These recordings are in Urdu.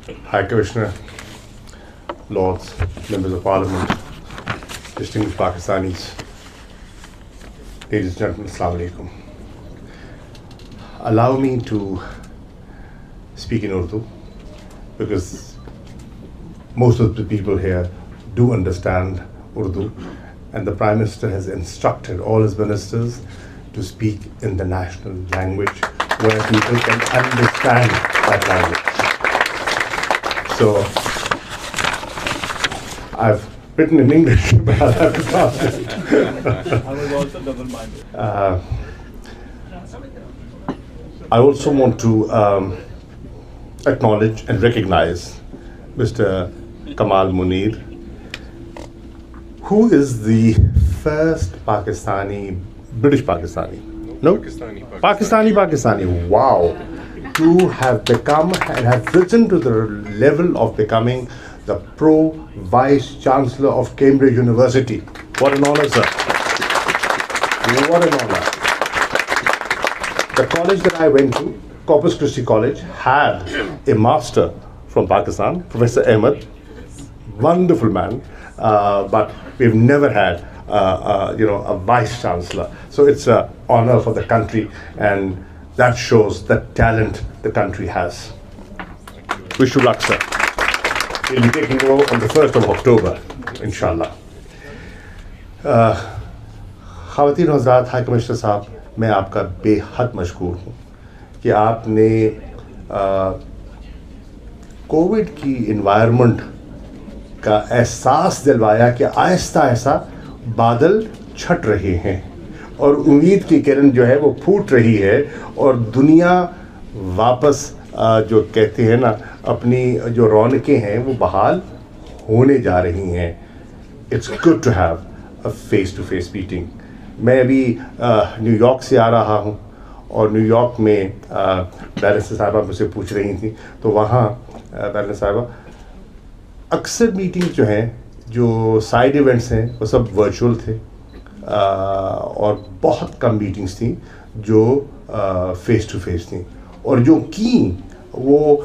High Commissioner, Lords, Members of Parliament, distinguished Pakistanis, ladies and gentlemen, Assalamu alaikum. Allow me to speak in Urdu because most of the people here do understand Urdu, and the Prime Minister has instructed all his ministers to speak in the national language where people can understand that language. So I've written in English, but I'll have to translate. I was also double-minded. I also want to acknowledge and recognize Mr. Kamal Munir, who is the first British Pakistani, Pakistani, wow, to have become and have risen to the level of becoming the Pro Vice Chancellor of Cambridge University. What an honor, sir. What an honor. The college that I went to, Corpus Christi College, had a master from Pakistan, Professor Ahmed, wonderful man, but we've never had a vice chancellor. So it's an honor for the country, and that shows the talent the country has. Wish you luck, sir. We'll be taking over on the 1st of October, inshallah. خواتین حضرات, ہائی کمشنر صاحب, میں آپ کا بے حد مشکور ہوں کہ آپ نے کووڈ کی انوائرمنٹ کا احساس دلوایا کہ آہستہ آہستہ بادل چھٹ رہے ہیں اور امید کی کرن جو ہے وہ پھوٹ رہی ہے اور دنیا واپس جو کہتے ہیں نا اپنی جو رونقیں ہیں وہ بحال ہونے جا رہی ہیں. It's good to have a face to face meeting. میں ابھی نیو یارک سے آ رہا ہوں اور نیو یارک میں بیرنسٹر صاحبہ مجھ سے پوچھ رہی تھیں, تو وہاں بیرنسٹر صاحبہ اکثر میٹنگ جو ہیں جو سائڈ ایونٹس ہیں وہ سب ورچوئل تھے اور بہت کم میٹنگس تھیں جو فیس ٹو فیس تھیں, اور جو کیں وہ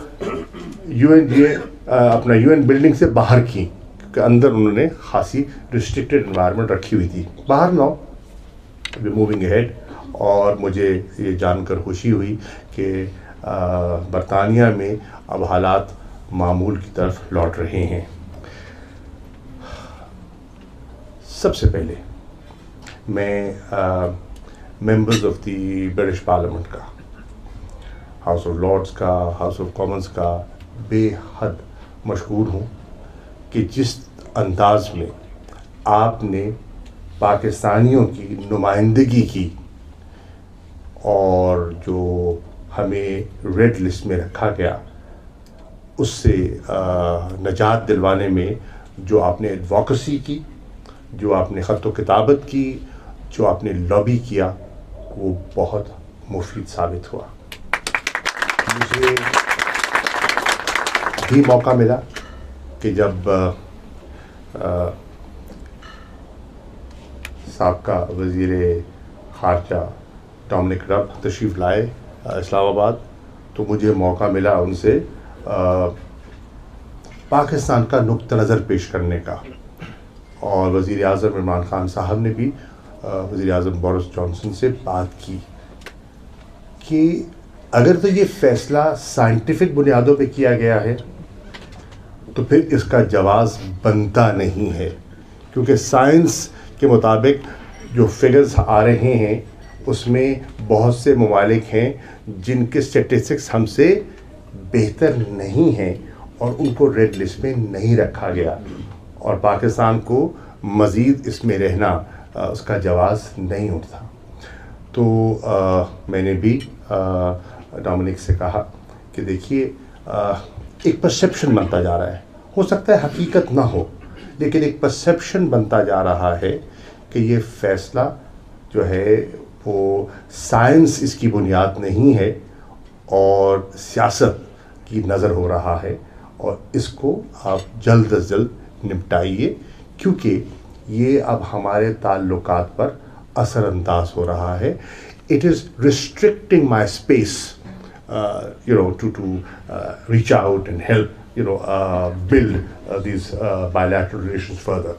یو این بلڈنگ سے باہر کی, کہ اندر انہوں نے خاصی ریسٹرکٹیڈ انوائرمنٹ رکھی ہوئی تھی. باہر نہ وی موونگ اہیڈ, اور مجھے یہ جان کر خوشی ہوئی کہ برطانیہ میں اب حالات معمول کی طرف لوٹ رہے ہیں. سب سے پہلے میں members of the British parliament کا, ہاؤس آف لارڈس کا, ہاؤس آف کامنس کا بے حد مشکور ہوں کہ جس انداز میں آپ نے پاکستانیوں کی نمائندگی کی اور جو ہمیں ریڈ لسٹ میں رکھا گیا اس سے نجات دلوانے میں جو آپ نے ایڈووکیسی کی, جو آپ نے خط و کتابت کی, جو آپ نے لابی کیا, وہ بہت مفید ثابت ہوا. مجھے بھی موقع ملا کہ جب سابقہ وزیر خارجہ ڈومنک رب تشریف لائے اسلام آباد, تو مجھے موقع ملا ان سے پاکستان کا نقطہ نظر پیش کرنے کا, اور وزیر اعظم عمران خان صاحب نے بھی وزیر اعظم بورس جانسن سے بات کی کہ اگر تو یہ فیصلہ سائنٹیفک بنیادوں پہ کیا گیا ہے تو پھر اس کا جواز بنتا نہیں ہے, کیونکہ سائنس کے مطابق جو فگرز آ رہے ہیں اس میں بہت سے ممالک ہیں جن کے اسٹیٹسٹکس ہم سے بہتر نہیں ہیں اور ان کو ریڈ لسٹ میں نہیں رکھا گیا, اور پاکستان کو مزید اس میں رہنا اس کا جواز نہیں اٹھتا. تو میں نے بھی ڈومنک سے کہا کہ دیکھیے ایک پرسیپشن بنتا جا رہا ہے, ہو سکتا ہے حقیقت نہ ہو, لیکن ایک پرسیپشن بنتا جا رہا ہے کہ یہ فیصلہ جو ہے وہ سائنس اس کی بنیاد نہیں ہے اور سیاست کی نظر ہو رہا ہے, اور اس کو آپ جلد از جلد نپٹائیے, کیونکہ یہ اب ہمارے تعلقات پر اثر انداز ہو رہا ہے. It is restricting my space, to reach out and help build these bilateral relations further.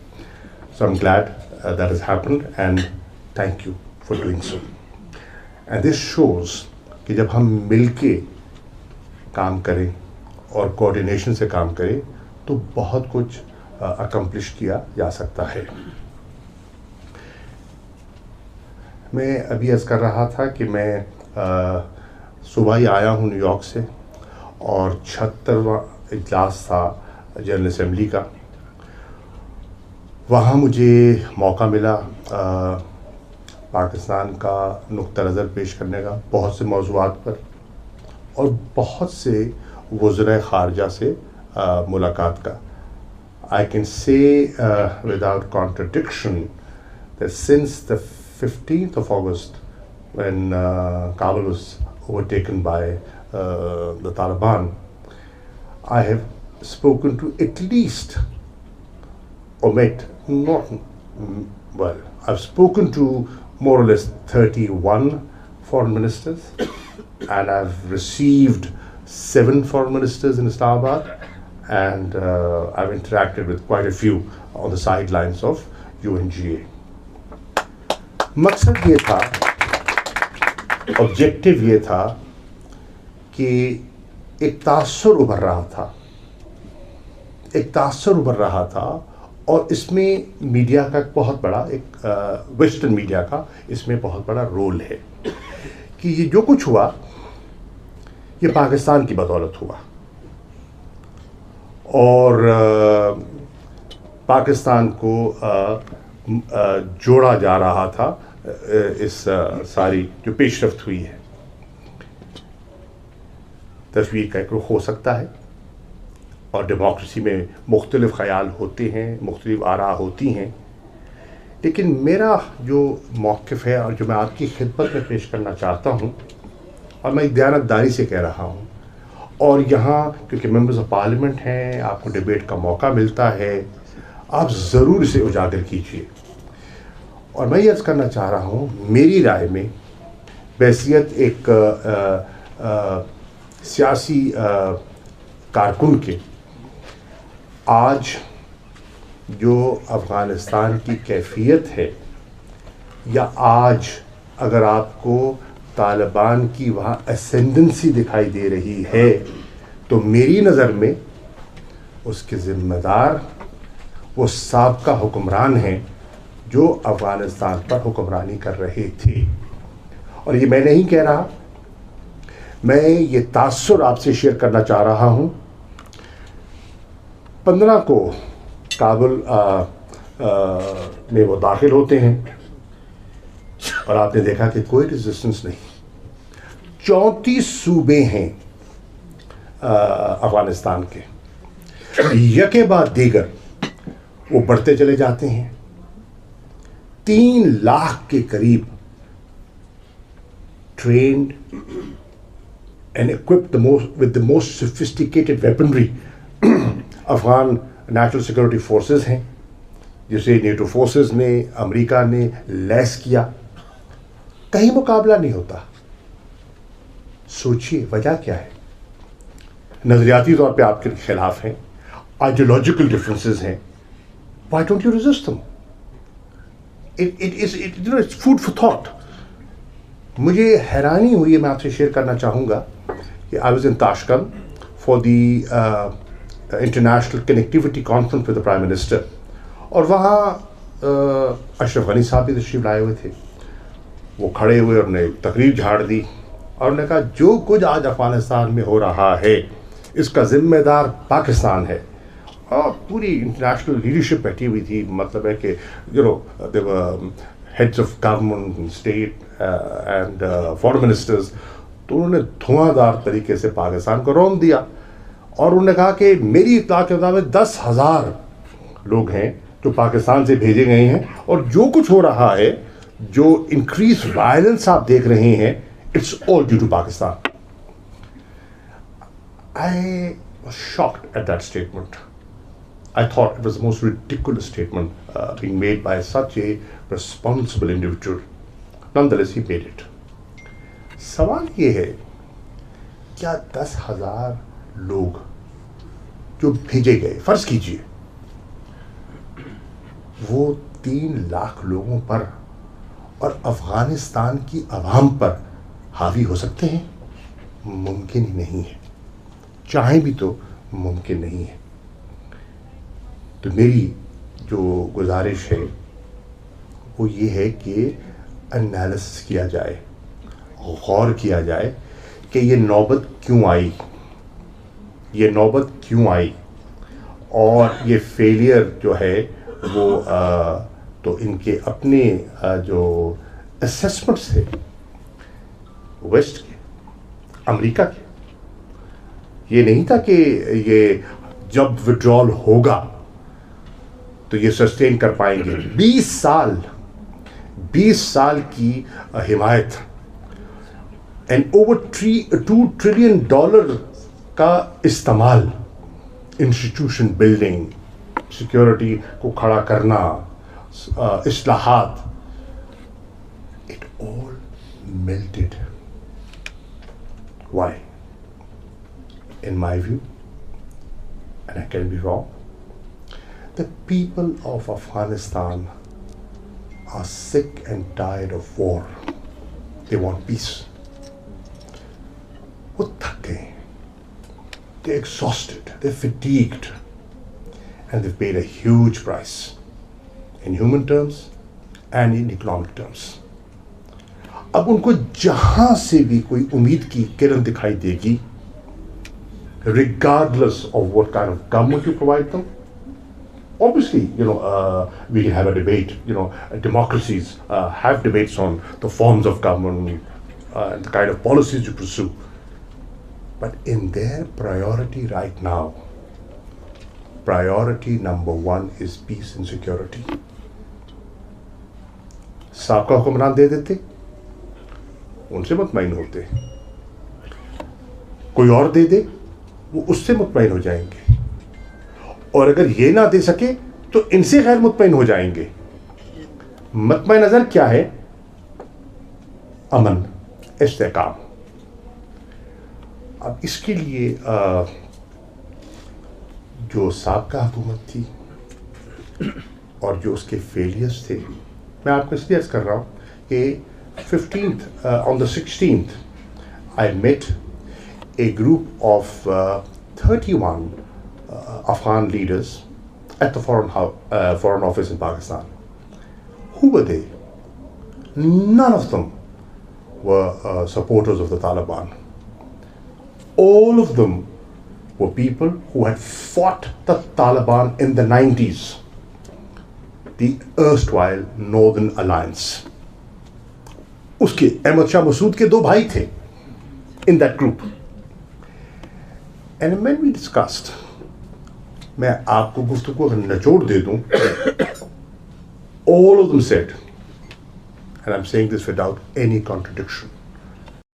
So I'm glad that has happened, and thank you for doing so. And this shows کہ جب ہم مل کے کام کریں اور کوآرڈینیشن سے کام کریں تو بہت کچھ اکمپلش کیا جا سکتا ہے. میں ابھی عرض کر رہا تھا کہ میں صبح ہی آیا ہوں نیو یارک سے، اور 76واں اجلاس تھا جنرل اسمبلی کا. وہاں مجھے موقع ملا پاکستان کا نقطہ نظر پیش کرنے کا بہت سے موضوعات پر، اور بہت سے وزرائے خارجہ سے ملاقات کا. I can say without contradiction that since the 15th of August, when Kabul was overtaken by the Taliban, I have spoken to at least, I've spoken to more or less 31 foreign ministers, and I've received 7 foreign ministers in Islamabad, and I've interacted with quite a few on the sidelines of UNGA. مقصد یہ تھا، آبجیکٹو یہ تھا کہ ایک تاثر ابھر رہا تھا، اور اس میں میڈیا کا بہت بڑا، ایک ویسٹرن میڈیا کا اس میں بہت بڑا رول ہے کہ یہ جو کچھ ہوا یہ پاکستان کی بدولت ہوا، اور پاکستان کو جوڑا جا رہا تھا اس ساری جو پیش رفت ہوئی ہے. تصویر کا ایک رخ ہو سکتا ہے، اور ڈیموکریسی میں مختلف خیال ہوتے ہیں، مختلف آراء ہوتی ہیں، لیکن میرا جو موقف ہے اور جو میں آپ کی خدمت میں پیش کرنا چاہتا ہوں، اور میں ایک دیانتداری سے کہہ رہا ہوں، اور یہاں کیونکہ ممبرز آف پارلیمنٹ ہیں، آپ کو ڈیبیٹ کا موقع ملتا ہے، آپ ضرور اسے اجاگر کیجیے. اور میں یہ عرض کرنا چاہ رہا ہوں، میری رائے میں بحیثیت ایک سیاسی کارکن کے، آج جو افغانستان کی کیفیت ہے، یا آج اگر آپ کو طالبان کی وہاں اسینڈنسی دکھائی دے رہی ہے، تو میری نظر میں اس کے ذمہ دار وہ سابقہ حکمران ہیں جو افغانستان پر حکمرانی کر رہے تھے. اور یہ میں نہیں کہہ رہا، میں یہ تاثر آپ سے شیئر کرنا چاہ رہا ہوں. 15 کو کابل میں وہ داخل ہوتے ہیں، اور آپ نے دیکھا کہ کوئی ریزسٹنس نہیں. 34 صوبے ہیں افغانستان کے، یکے بعد دیگر وہ بڑھتے چلے جاتے ہیں. 3 لاکھ کے قریب trained and equipped with the most sophisticated weaponry Afghan national security forces ہیں، جسے نیٹو فورسز نے، امریکہ نے لیس کیا. کہیں مقابلہ نہیں ہوتا. سوچیے وجہ کیا ہے؟ نظریاتی طور پہ آپ کے خلاف ہیں، آئیڈیولوجیکل ڈفرینسز ہیں. Why don't you resist them? It's food for thought. مجھے حیرانی ہوئی ہے، میں آپ سے شیئر کرنا چاہوں گا کہ I was in Tashkent for the International Connectivity Conference with the Prime Minister, اور وہاں اشرف غنی صاحب بھی تشریف لائے ہوئے تھے. وہ کھڑے ہوئے اور نے تقریر جھاڑ دی، اور انہوں نے کہا جو کچھ آج افغانستان میں ہو رہا ہے اس کا ذمہ دار پاکستان ہے. اور پوری انٹرنیشنل لیڈرشپ بیٹھی ہوئی تھی، مطلب ہے کہ heads of government, state and foreign ministers. تو انہوں نے دھواں دار طریقے سے پاکستان کو رون دیا، اور انہوں نے کہا کہ میری اطلاع کے مطابق 10,000 لوگ ہیں جو پاکستان سے بھیجے گئے ہیں، اور جو کچھ ہو رہا ہے، جو انکریز وائلنس آپ دیکھ رہے ہیں، it's all due to Pakistan. I was shocked at that statement. I thought it was the most ridiculous statement being made by such a responsible individual. Nonetheless, he made it. سوال یہ ہے، کیا 10,000 لوگ جو بھیجے گئے، فرض کیجئے وہ 3 لاکھ لوگوں پر اور افغانستان کی عوام پر حاوی ہو سکتے ہیں؟ ممکن ہی نہیں ہے، چاہیں بھی تو ممکن نہیں ہے. تو میری جو گزارش ہے وہ یہ ہے کہ انالیسس کیا جائے، غور کیا جائے کہ یہ نوبت کیوں آئی، یہ نوبت کیوں آئی، اور یہ فیلئر جو ہے وہ تو ان کے اپنے جو اسیسمنٹس تھے ویسٹ کے، امریکہ کے، یہ نہیں تھا کہ یہ جب وڈرال ہوگا تو یہ سسٹین کر پائیں گے. 20 سال کی حمایت اینڈ اوور $2 ٹریلین کا استعمال، انسٹیٹیوشن بلڈنگ، سیکیورٹی کو کھڑا کرنا، اصلاحات، it all melted. Why? In my view, and I can be wrong, the people of Afghanistan are sick and tired of war. They want peace. وہ تھک گئے، they're exhausted, they're fatigued, and they've paid a huge price in human terms and in economic terms. اب ان کو جہاں سے بھی کوئی امید کی کرن دکھائی دے گی، regardless of what kind of government you provide them. Obviously, we can have a debate. Democracies have debates on the forms of government and the kind of policies you pursue. But in their priority right now, priority number 1 is peace and security. سابقہ حکمران دے دیتے، ان سے مطمئن ہوتے، کوئی اور دے دے وہ اس سے مطمئن ہو جائیں گے، اور اگر یہ نہ دے سکے تو ان سے غیر مطمئن ہو جائیں گے. مطمئن نظر کیا ہے؟ امن، استحکام. اب اس کے لیے جو سابقہ حکومت تھی اور جو اس کے فیلئرز تھے، میں آپ کو اس لیے عرض کر رہا ہوں کہ on the 16th I met a group of 31 Afghan leaders at the foreign office in Pakistan. Who were they? None of them were supporters of the Taliban. All of them were people who had fought the Taliban in the 90s, the erstwhile Northern Alliance. اس کے احمد شاہ مسعود کے 2 بھائی تھے in that group. And when we discussed, میں آپ کو گفتگو اگر نچوڑ دے دوں، all of them said, and I'm saying this without any contradiction,